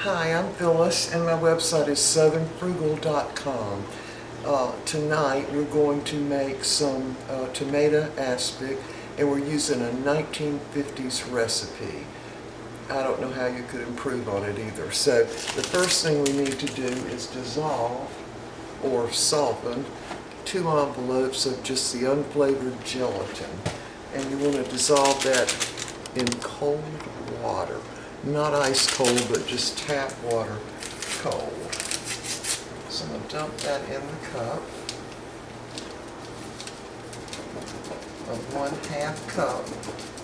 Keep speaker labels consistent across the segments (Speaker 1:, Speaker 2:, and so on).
Speaker 1: Hi, I'm Phyllis and my website is southernfrugal.com. Tonight we're going to make some tomato aspic and we're using a 1950s recipe. I don't know how you could improve on it either. So the first thing we need to do is dissolve or soften 2 envelopes of just the unflavored gelatin. And you want to dissolve that in cold water. Not ice cold, but just tap water cold. So I'm going to dump that in the cup of 1/2 cup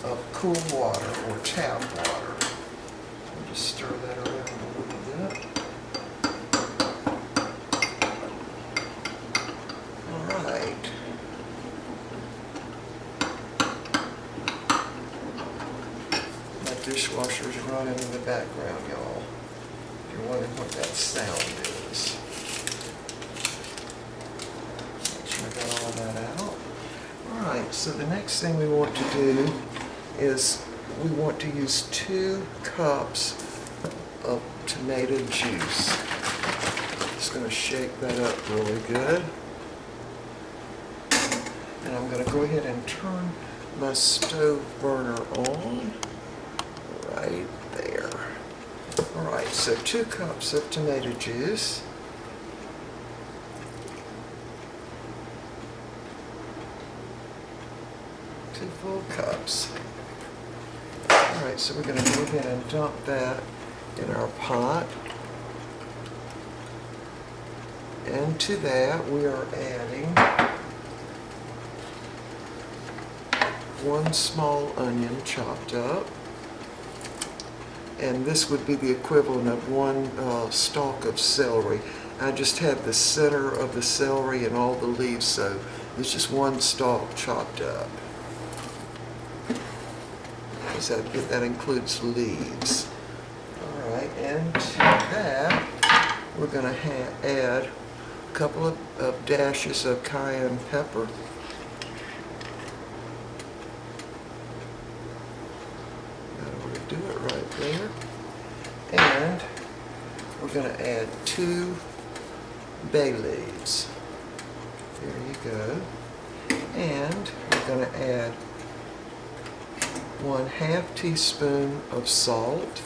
Speaker 1: of cool water or tap water. I'll just stir that around a little bit. All right. My dishwasher's running in the background, y'all. If you're wondering what that sound is. Make sure I got all that out. Alright, so the next thing we want to do is we want to use 2 cups of tomato juice. Just going to shake that up really good. And I'm going to go ahead and turn my stove burner on. Right there. Alright, so 2 cups of tomato juice. 2 full cups. Alright, so we're going to go ahead and dump that in our pot. And to that we are adding 1 small onion chopped up. And this would be the equivalent of 1 stalk of celery. I just had the center of the celery and all the leaves, so there's just 1 stalk chopped up. So that includes leaves. Alright, and to that we're going to add a couple of dashes of cayenne pepper. Do it right there. And we're going to add 2 bay leaves. There you go. And we're going to add 1/2 teaspoon of salt.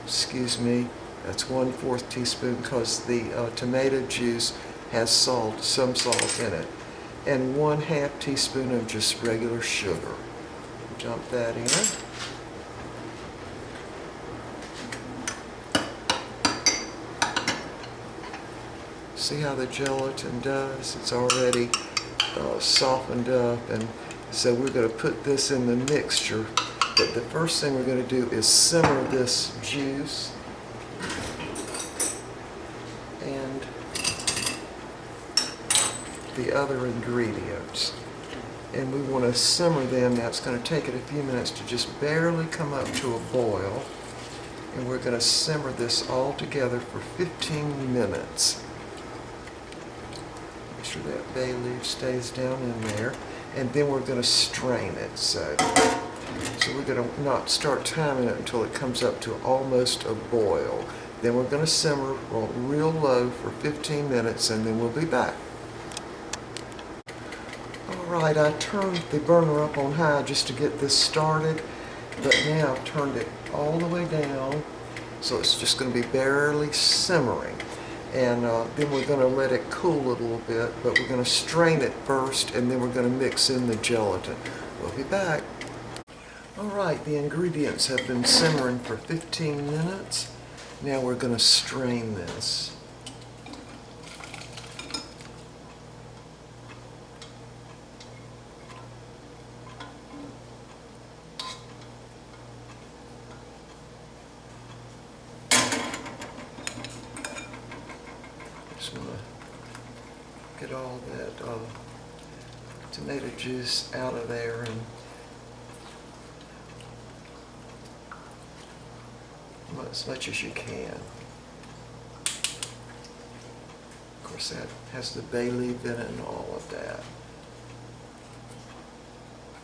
Speaker 1: Excuse me, that's 1/4 teaspoon because the tomato juice has salt, some salt in it. And 1/2 teaspoon of just regular sugar. Dump that in. See how the gelatin does? It's already softened up, and so we're going to put this in the mixture. But the first thing we're going to do is simmer this juice and the other ingredients. And we want to simmer them. Now it's going to take it a few minutes to just barely come up to a boil. And we're going to simmer this all together for 15 minutes. Make sure that bay leaf stays down in there. And then we're going to strain it. So we're going to not start timing it until it comes up to almost a boil. Then we're going to simmer real low for 15 minutes and then we'll be back. Alright, I turned the burner up on high just to get this started, but now I've turned it all the way down, so it's just going to be barely simmering. And then we're going to let it cool a little bit, but we're going to strain it first, and then we're going to mix in the gelatin. We'll be back. Alright, the ingredients have been simmering for 15 minutes. Now we're going to strain this. Just want to get all that tomato juice out of there and as much as you can. Of course, that has the bay leaf in it and all of that.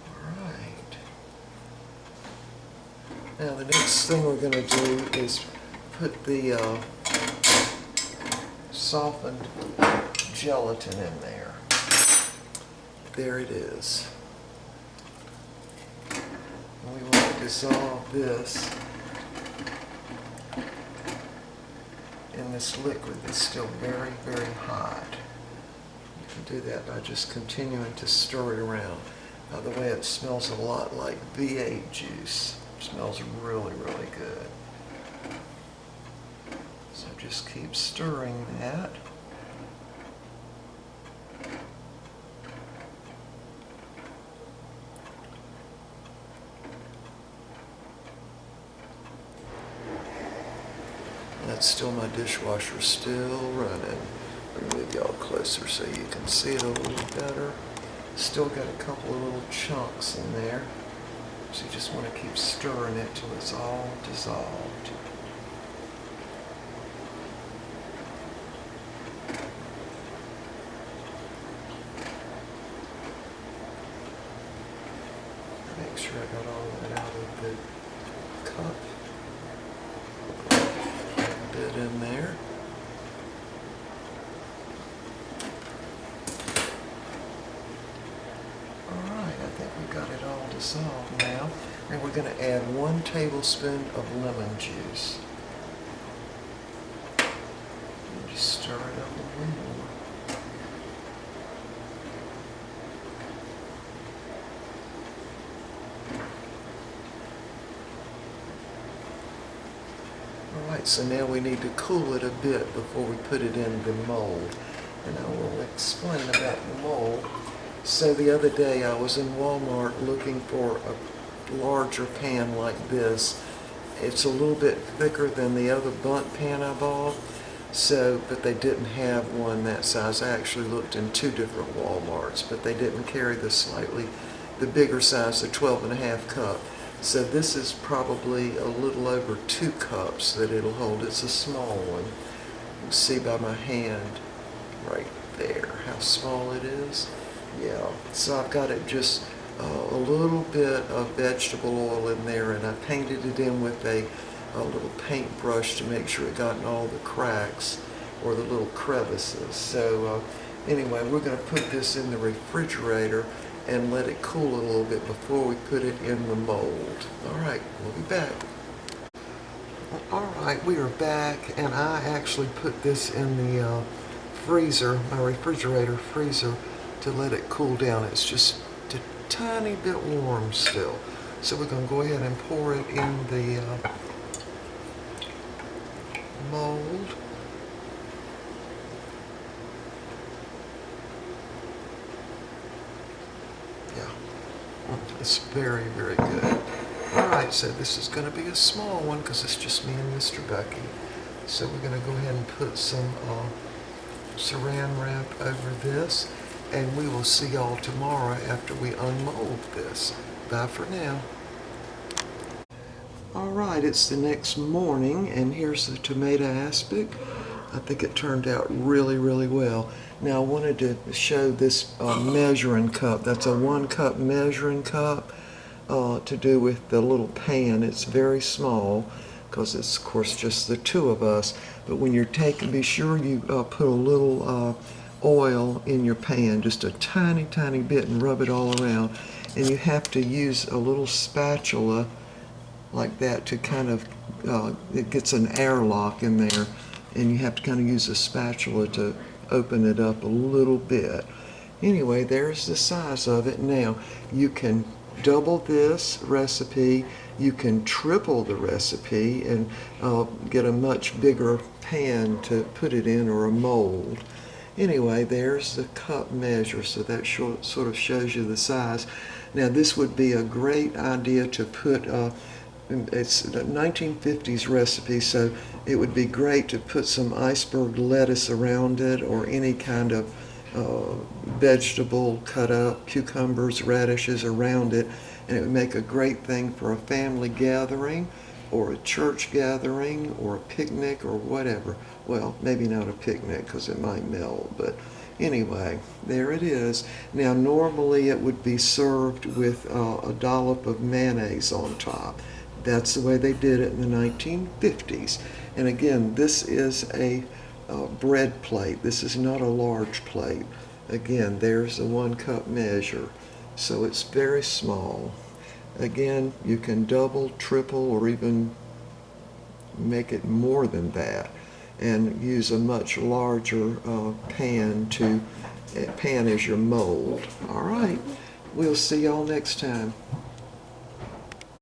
Speaker 1: All right. Now the next thing we're going to do is put the softened gelatin in there. There it is. And we want to dissolve this in this liquid that's still very, very hot. You can do that by just continuing to stir it around. By the way, it smells a lot like V8 juice. It smells really, really good. So just keep stirring that. That's still my dishwasher, still running. Let me move y'all closer so you can see it a little better. Still got a couple of little chunks in there. So you just want to keep stirring it till it's all dissolved. Make sure I got all that out of the cup. A bit in there. Alright, I think we've got it all dissolved now. And we're going to add 1 tablespoon of lemon juice. And just stir it up a little more. Alright, so now we need to cool it a bit before we put it in the mold. And I will explain about the mold. So the other day I was in Walmart looking for a larger pan like this. It's a little bit thicker than the other bundt pan I bought, but they didn't have one that size. I actually looked in 2 different Walmarts, but they didn't carry the bigger size, the 12.5 cup. So this is probably a little over 2 cups that it'll hold. It's a small one. You can see by my hand right there how small it is. Yeah, so I've got it just a little bit of vegetable oil in there, and I painted it in with a little paintbrush to make sure it got in all the cracks or the little crevices. So anyway, we're going to put this in the refrigerator and let it cool a little bit before we put it in the mold. Alright, we'll be back. Alright, we are back, and I actually put this in the freezer, my refrigerator freezer, to let it cool down. It's just a tiny bit warm still. So we're going to go ahead and pour it in the mold. Yeah, it's very, very good. Alright, so this is going to be a small one because it's just me and Mr. Bucky. So we're going to go ahead and put some saran wrap over this. And we will see y'all tomorrow after we unmold this. Bye for now. Alright, it's the next morning, and here's the tomato aspic. I think it turned out really, really well. Now I wanted to show this measuring cup. That's a 1 cup measuring cup to do with the little pan. It's very small because it's, of course, just the 2 of us. But when you're be sure you put a little oil in your pan, just a tiny, tiny bit, and rub it all around. And you have to use a little spatula like that to kind of, it gets an airlock in there, and you have to kind of use a spatula to open it up a little bit. Anyway, there's the size of it. Now, you can double this recipe, you can triple the recipe, and get a much bigger pan to put it in, or a mold. Anyway, there's the cup measure, so that sort of shows you the size. Now this would be a great idea to put, it's a 1950s recipe, so it would be great to put some iceberg lettuce around it, or any kind of vegetable cut up, cucumbers, radishes around it, and it would make a great thing for a family gathering, or a church gathering, or a picnic, or whatever. Well, maybe not a picnic because it might melt, but anyway, there it is. Now, normally it would be served with a dollop of mayonnaise on top. That's the way they did it in the 1950s. And again, this is a bread plate. This is not a large plate. Again, there's the 1 cup measure. So it's very small. Again, you can double, triple, or even make it more than that, and use a much larger pan as your mold. All right, we'll see y'all next time.